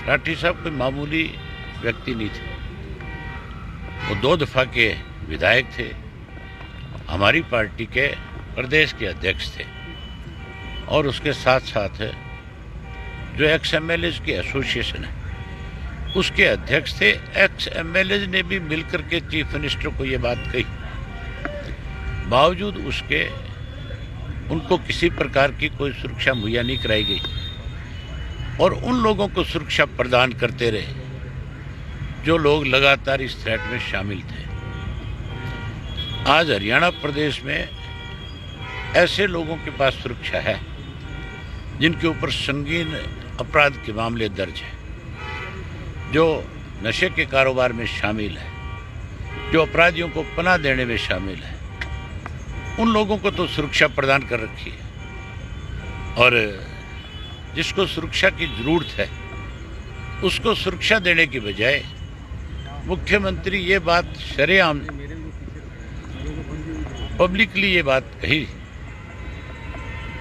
राठी साहब कोई मामूली व्यक्ति नहीं थे। वो 2 दफा के विधायक थे, हमारी पार्टी के प्रदेश के अध्यक्ष थे और उसके साथ साथ जो एक्स एमएलए की एसोसिएशन है उसके अध्यक्ष थे। एक्स एमएलए ने भी मिलकर के चीफ मिनिस्टर को ये बात कही, बावजूद उसके उनको किसी प्रकार की कोई सुरक्षा मुहैया नहीं कराई गई और उन लोगों को सुरक्षा प्रदान करते रहे जो लोग लगातार इस थ्रेट में शामिल थे। आज हरियाणा प्रदेश में ऐसे लोगों के पास सुरक्षा है जिनके ऊपर संगीन अपराध के मामले दर्ज हैं, जो नशे के कारोबार में शामिल है, जो अपराधियों को पनाह देने में शामिल है। उन लोगों को तो सुरक्षा प्रदान कर रखी है और जिसको सुरक्षा की जरूरत है उसको सुरक्षा देने की बजाय मुख्यमंत्री ये बात शरेआम पब्लिकली ये बात कही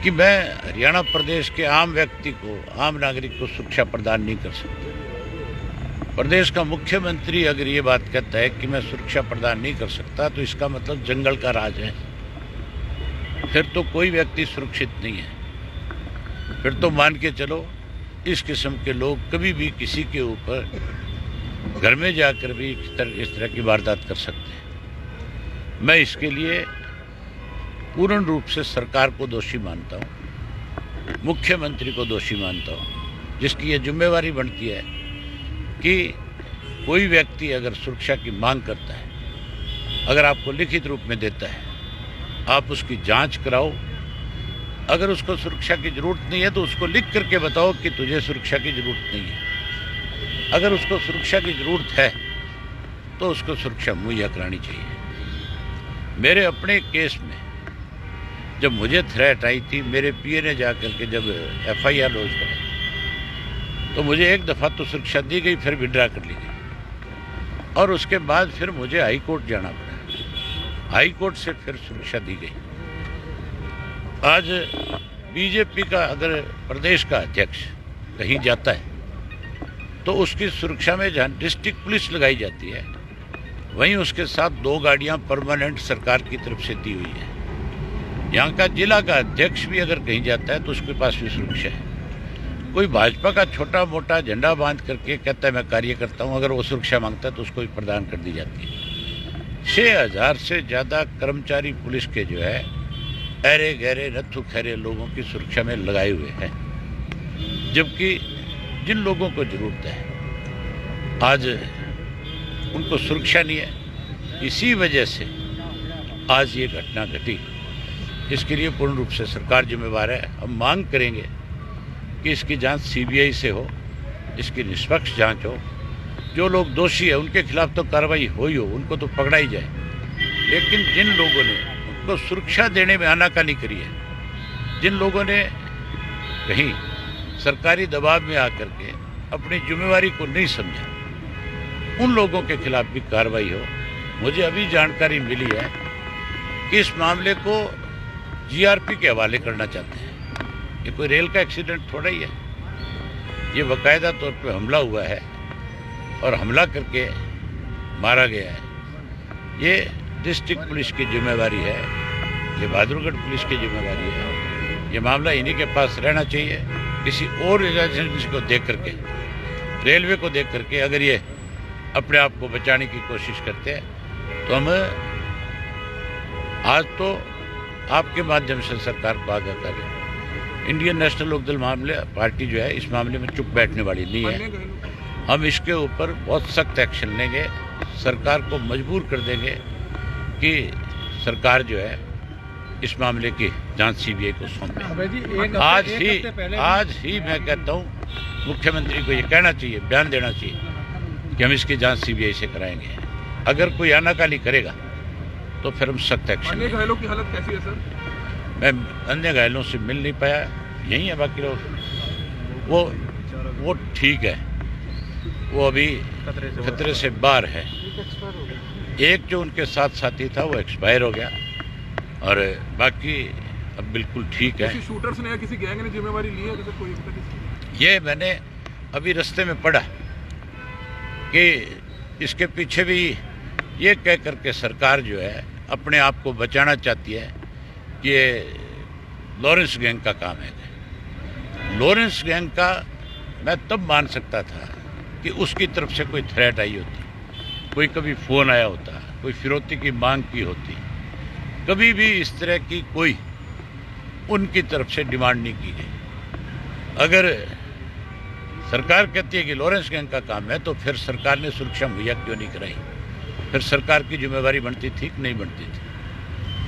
कि मैं हरियाणा प्रदेश के आम व्यक्ति को, आम नागरिक को सुरक्षा प्रदान नहीं कर सकता। प्रदेश का मुख्यमंत्री अगर ये बात कहता है कि मैं सुरक्षा प्रदान नहीं कर सकता तो इसका मतलब जंगल का राज है। फिर तो कोई व्यक्ति सुरक्षित नहीं है। फिर तो मान के चलो इस किस्म के लोग कभी भी किसी के ऊपर घर में जाकर भी इस तरह की वारदात कर सकते हैं। मैं इसके लिए पूर्ण रूप से सरकार को दोषी मानता हूँ, मुख्यमंत्री को दोषी मानता हूँ, जिसकी ये जिम्मेवारी बनती है कि कोई व्यक्ति अगर सुरक्षा की मांग करता है, अगर आपको लिखित रूप में देता है, आप उसकी जांच कराओ। अगर उसको सुरक्षा की जरूरत नहीं है तो उसको लिख करके बताओ कि तुझे सुरक्षा की जरूरत नहीं है। अगर उसको सुरक्षा की जरूरत है तो उसको सुरक्षा मुहैया करानी चाहिए। मेरे अपने केस में जब मुझे थ्रेट आई थी, मेरे पीए ने जाकर के जब एफआईआर लॉन्च करा तो मुझे एक दफ़ा तो सुरक्षा दी गई, फिर विड्रा कर ली गई और उसके बाद फिर मुझे हाई कोर्ट जाना पड़ा। हाई कोर्ट से फिर सुरक्षा दी गई। आज बीजेपी का अगर प्रदेश का अध्यक्ष कहीं जाता है तो उसकी सुरक्षा में जहाँ डिस्ट्रिक्ट पुलिस लगाई जाती है वहीं उसके साथ 2 गाड़ियाँ परमानेंट सरकार की तरफ से दी हुई है। यहाँ का जिला का अध्यक्ष भी अगर कहीं जाता है तो उसके पास भी सुरक्षा है। कोई भाजपा का छोटा मोटा झंडा बांध करके कहता है मैं कार्य करता हूँ, अगर वो सुरक्षा मांगता है तो उसको भी प्रदान कर दी जाती है। 6000 से ज़्यादा कर्मचारी पुलिस के जो है अरे गहरे नत्थु खैरे लोगों की सुरक्षा में लगाए हुए हैं, जबकि जिन लोगों को जरूरत है आज उनको सुरक्षा नहीं है। इसी वजह से आज ये घटना घटी। इसके लिए पूर्ण रूप से सरकार जिम्मेवार है। हम मांग करेंगे कि इसकी जांच सीबीआई से हो, इसकी निष्पक्ष जांच हो। जो लोग दोषी है उनके खिलाफ तो कार्रवाई हो ही हो, उनको तो पकड़ा ही जाए। लेकिन जिन लोगों ने उनको सुरक्षा देने में आनाकानी करी है, जिन लोगों ने कहीं सरकारी दबाव में आकर के अपनी जिम्मेवारी को नहीं समझा, उन लोगों के खिलाफ भी कार्रवाई हो। मुझे अभी जानकारी मिली है कि इस मामले को जीआरपी के हवाले करना चाहते हैं। ये कोई रेल का एक्सीडेंट थोड़ा ही है, ये बाकायदा तौर पे हमला हुआ है और हमला करके मारा गया है। ये डिस्ट्रिक्ट पुलिस की जिम्मेवारी है, ये बहादुरगढ़ पुलिस की जिम्मेवारी है। ये मामला इन्हीं के पास रहना चाहिए। किसी और एजेंसी को देख करके, रेलवे को देख करके अगर ये अपने आप को बचाने की कोशिश करते हैं तो हम आज तो आपके माध्यम से सरकार को आगाह करें। इंडियन नेशनल लोकदल मामले पार्टी जो है इस मामले में चुप बैठने वाली नहीं है। हम इसके ऊपर बहुत सख्त एक्शन लेंगे, सरकार को मजबूर कर देंगे कि सरकार जो है इस मामले की जांच सीबीआई को सौंपे। आज ही मैं कहता हूँ मुख्यमंत्री को ये कहना चाहिए, बयान देना चाहिए कि हम इसकी जांच सीबीआई से कराएंगे। अगर कोई आनाकानी करेगा तो फिर हम सख्त एक्शन। अन्य घायलों की हालत कैसी है सर? मैं अन्य घायलों से मिल नहीं पाया, यही है। बाकी लोग वो ठीक है, वो अभी खतरे से बाहर है। एक जो उनके साथ साथी था वो एक्सपायर हो गया और बाकी अब बिल्कुल ठीक है। किसी शूटर्स ने या किसी गैंग ने जिम्मेवारी ली है? कोई ये मैंने अभी रास्ते में पड़ा कि इसके पीछे भी ये कह करके सरकार जो है अपने आप को बचाना चाहती है कि ये लॉरेंस गैंग का काम है। लॉरेंस गैंग का मैं तब मान सकता था कि उसकी तरफ से कोई थ्रेट आई होती, कोई कभी फ़ोन आया होता, कोई फिरौती की मांग की होती। कभी भी इस तरह की कोई उनकी तरफ से डिमांड नहीं की गई। अगर सरकार कहती है कि लॉरेंस गैंग का काम है तो फिर सरकार ने सुरक्षा मुहैया क्यों नहीं कराई? फिर सरकार की जिम्मेवारी बनती थी कि नहीं बनती थी?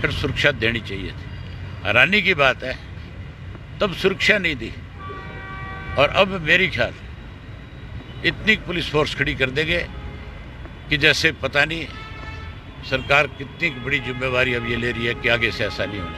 फिर सुरक्षा देनी चाहिए थी। हैरानी की बात है तब सुरक्षा नहीं दी और अब मेरी ख्याल इतनी पुलिस फोर्स खड़ी कर देंगे कि जैसे पता नहीं सरकार कितनी बड़ी जिम्मेवारी अब ये ले रही है कि आगे से ऐसा नहीं होना।